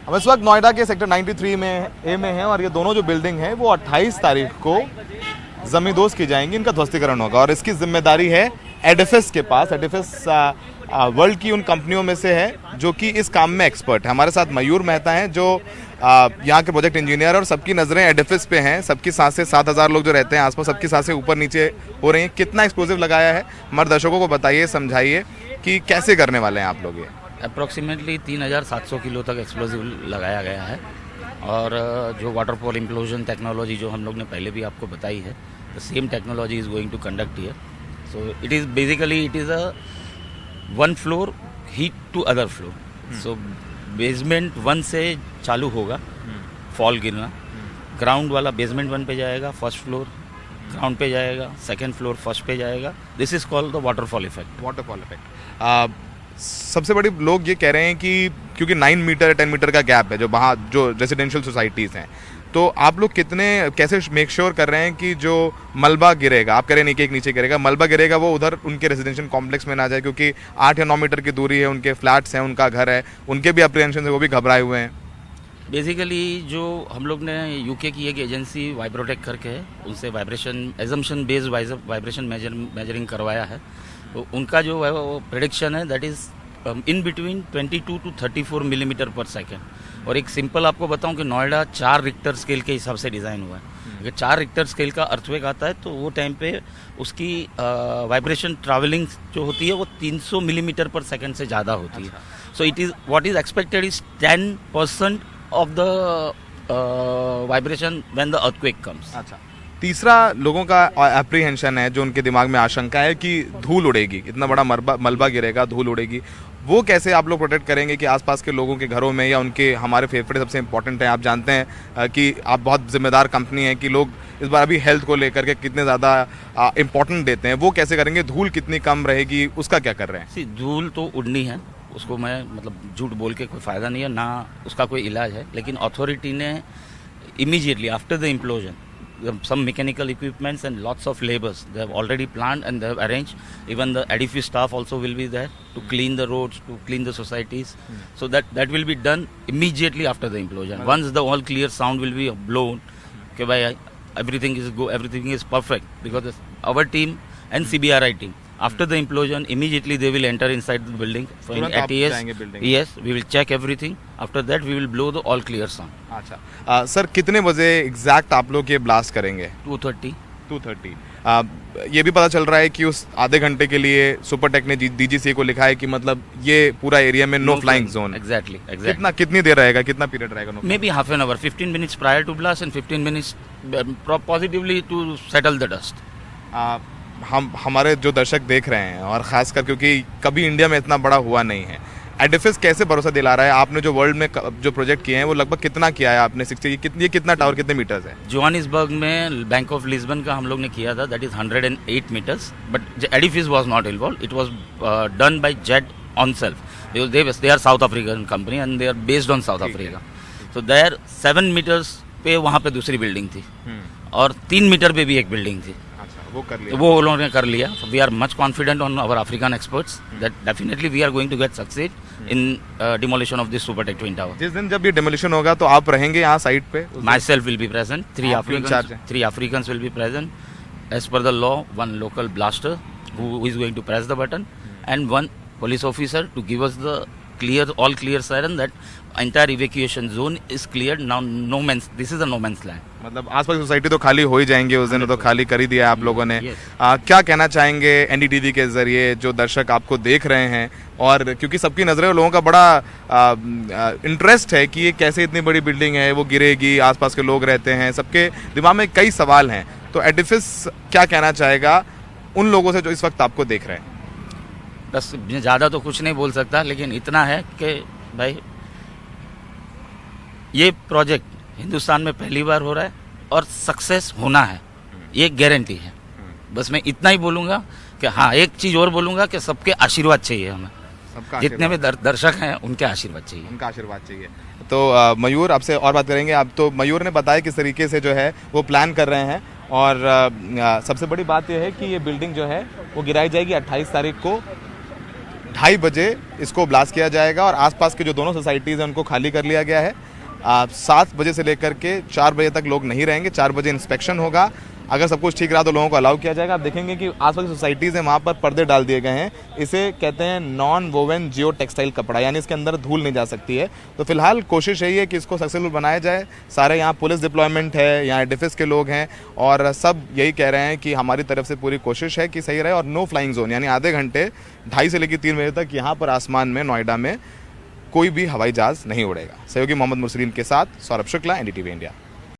हम इस वक्त नोएडा के सेक्टर 93 में ए में हैं और ये दोनों जो बिल्डिंग है वो 28 तारीख को जमींदोज की जाएंगी, इनका ध्वस्तीकरण होगा और इसकी जिम्मेदारी है एडिफिस के पास। एडिफिस वर्ल्ड की उन कंपनियों में से है जो कि इस काम में एक्सपर्ट है। हमारे साथ मयूर मेहता हैं जो यहाँ के प्रोजेक्ट इंजीनियर, और सबकी नज़रें एडिफिस पे हैं। सबकी सांसें 7,000 लोग जो रहते हैं आसपास, सबकी सांसें ऊपर नीचे हो रही हैं। कितना एक्सप्लोसिव लगाया है हमारे दर्शकों को बताइए, समझाइए कि कैसे करने वाले हैं आप लोग ये। अप्रॉक्सीमेटली 3,700 किलो तक एक्सप्लोसिव लगाया गया है और जो वाटरफॉल इम्प्लोजन टेक्नोलॉजी जो हम लोग ने पहले भी आपको बताई है, the same technology is going to conduct here. So it is basically it is a one floor heat to other floor. So basement 1 से चालू होगा फॉल गिरना, ग्राउंड वाला बेसमेंट 1 पे जाएगा, फर्स्ट फ्लोर ग्राउंड पे जाएगा, सेकेंड फ्लोर फर्स्ट पे जाएगा। This is called the waterfall effect. Waterfall effect. सबसे बड़ी लोग ये कह रहे हैं कि क्योंकि 9 मीटर 10 मीटर का गैप है जो वहाँ जो रेजिडेंशियल सोसाइटीज़ हैं, तो आप लोग कैसे मेक श्योर कर रहे हैं कि जो मलबा गिरेगा, आप कह रहे हैं कि एक नीचे गिरेगा, मलबा गिरेगा वो उधर उनके रेजिडेंशियल कॉम्प्लेक्स में ना जाए, क्योंकि 8 या 9 मीटर की दूरी है, उनके फ्लैट्स हैं, उनका घर है, उनके भी अप्रीहेंशन है, वो भी घबराए हुए हैं। बेसिकली जो हम लोग ने यूके की एक एजेंसी वाइब्रोटेक करके है, उनसे vibration assumption based vibration measuring करवाया है। तो उनका जो है वो प्रेडिक्शन है that is in between 22 to 34 millimetre पर सेकेंड। और एक सिंपल आपको बताऊं कि नोएडा 4 रिक्टर स्केल के हिसाब से डिज़ाइन हुआ है। अगर 4 रिक्टर स्केल का अर्थक्वेक आता है तो वो टाइम पे उसकी वाइब्रेशन ट्रैवलिंग जो होती है वो 300 मिलीमीटर पर सेकेंड से ज़्यादा होती है। सो it is what is expected is 10% of the vibration when the earthquake comes. अच्छा, तीसरा लोगों का अप्रीहेंशन है, जो उनके दिमाग में आशंका है कि धूल उड़ेगी, इतना बड़ा मलबा गिरेगा, धूल उड़ेगी। वो कैसे आप लोग प्रोटेक्ट करेंगे कि आसपास के लोगों के घरों में या उनके, हमारे फेफड़े सबसे इंपॉर्टेंट हैं, आप जानते हैं कि आप बहुत जिम्मेदार कंपनी है कि लोग इस बार अभी हेल्थ को लेकर के कितने ज़्यादा इंपॉर्टेंट देते हैं, वो कैसे करेंगे? धूल कितनी कम रहेगी, उसका क्या कर रहे हैं? धूल तो उड़नी है, उसको मैं मतलब झूठ बोल के कोई फ़ायदा नहीं है, ना उसका कोई इलाज है। लेकिन अथॉरिटी ने immediately after the implosion some mechanical equipments and lots of laborers they have already planned and they have arranged. Even the edifice staff also will be there to clean the roads, to clean the societies. So that will be done immediately after the implosion. Once the all clear sound will be blown, okay, bhai, everything is perfect, because our team and CBRI team after the implosion immediately they will enter inside the building in ATS. Yes, we will check everything. After that we will blow the all clear sound. अच्छा sir, कितने बजे exact आप लोग ये blast करेंगे? 2:30। ये भी पता चल रहा है कि उस आधे घंटे के लिए सुपरटेक ने DGCA को लिखा है कि मतलब ये पूरा एरिया में नो फ्लाइंग जोन। एग्जैक्टली। कितनी देर रहेगा, कितना पीरियड रहेगा? May be half an hour, 15 minutes prior to blast and 15 minutes positively to settle the dust. हमारे जो दर्शक देख रहे हैं, और खासकर क्योंकि कभी इंडिया में इतना बड़ा हुआ नहीं है, एडिफिस कैसे भरोसा दिला रहा है? आपने जो वर्ल्ड में जो प्रोजेक्ट किए हैं वो लगभग कितना किया है आपने? 60 ये कितना टावर, कितने मीटर्स है? जोहानिसबर्ग में बैंक ऑफ लिस्बन का हम लोग ने किया था, that is 108 meters, but edifice was not involve, it was done by jet on self. They are South African company and they are based on South Africa. So there 7 meters पे वहाँ पे दूसरी बिल्डिंग थी और 3 metre पे भी एक building थी। वो कर लिया, वो उन्होंने कर लिया। We are much confident on our African experts that definitely we are going to get succeed in demolition of this Supertech twin tower. जिस दिन जब ये डिमोलिशन होगा तो आप रहेंगे यहाँ साइट पे? My self will be present, 3 Africans will be present. As per the law, 1 local blaster who is going to press the button and 1 police officer to give us the all clear siren that entire evacuation zone is cleared now. This is a no man's land. मतलब आसपास society तो खाली हो ही जाएंगे उस दिन, तो खाली कर ही दिया आप लोगों ने। क्या कहना चाहेंगे NDTV के जरिए जो दर्शक आपको देख रहे हैं, और क्योंकि सबकी नज़रें लोगों का बड़ा इंटरेस्ट है कि ये कैसे इतनी बड़ी बिल्डिंग है वो गिरेगी, आसपास के लोग रहते हैं, सबके दिमाग में कई सवाल हैं, तो एडिफिस क्या कहना चाहेगा उन लोगों से जो इस वक्त आपको देख रहे हैं? बस ज़्यादा तो कुछ नहीं बोल सकता, लेकिन इतना है कि भाई ये प्रोजेक्ट हिंदुस्तान में पहली बार हो रहा है और सक्सेस होना है, ये गारंटी है। बस मैं इतना ही बोलूँगा कि हाँ, एक चीज़ और बोलूँगा कि सबके आशीर्वाद चाहिए हमें, जितने भी दर्शक हैं उनके आशीर्वाद चाहिए, उनका आशीर्वाद चाहिए। तो मयूर, आपसे और बात करेंगे। आप तो मयूर ने बताया किस तरीके से जो है वो प्लान कर रहे हैं, और सबसे बड़ी बात यह है कि ये बिल्डिंग जो है वो गिराई जाएगी 28 तारीख को 2:30 बजे इसको ब्लास्ट किया जाएगा और आसपास के जो दोनों सोसाइटीज़ हैं उनको खाली कर लिया गया है। 7 बजे से लेकर के 4 बजे तक लोग नहीं रहेंगे। 4 बजे इंस्पेक्शन होगा। अगर सब कुछ ठीक रहा तो लोगों को अलाउ किया जाएगा। आप देखेंगे कि आसपास की सोसाइटीज़ हैं वहाँ पर पर्दे डाल दिए गए हैं। इसे कहते हैं नॉन वोवन जियो टेक्सटाइल कपड़ा, यानी इसके अंदर धूल नहीं जा सकती है। तो फिलहाल कोशिश यही है कि इसको सक्सेसफुल बनाया जाए। सारे यहाँ पुलिस डिप्लॉयमेंट है, यहाँ एडिफिस के लोग हैं और सब यही कह रहे हैं कि हमारी तरफ से पूरी कोशिश है कि सही रहे। और नो फ्लाइंग जोन, यानी आधे घंटे 2:30 से लेकर 3 बजे तक यहाँ पर आसमान में नोएडा में कोई भी हवाई जहाज़ नहीं उड़ेगा। सहयोगी मोहम्मद मुरसलीन के साथ सौरभ शुक्ला, NDTV इंडिया।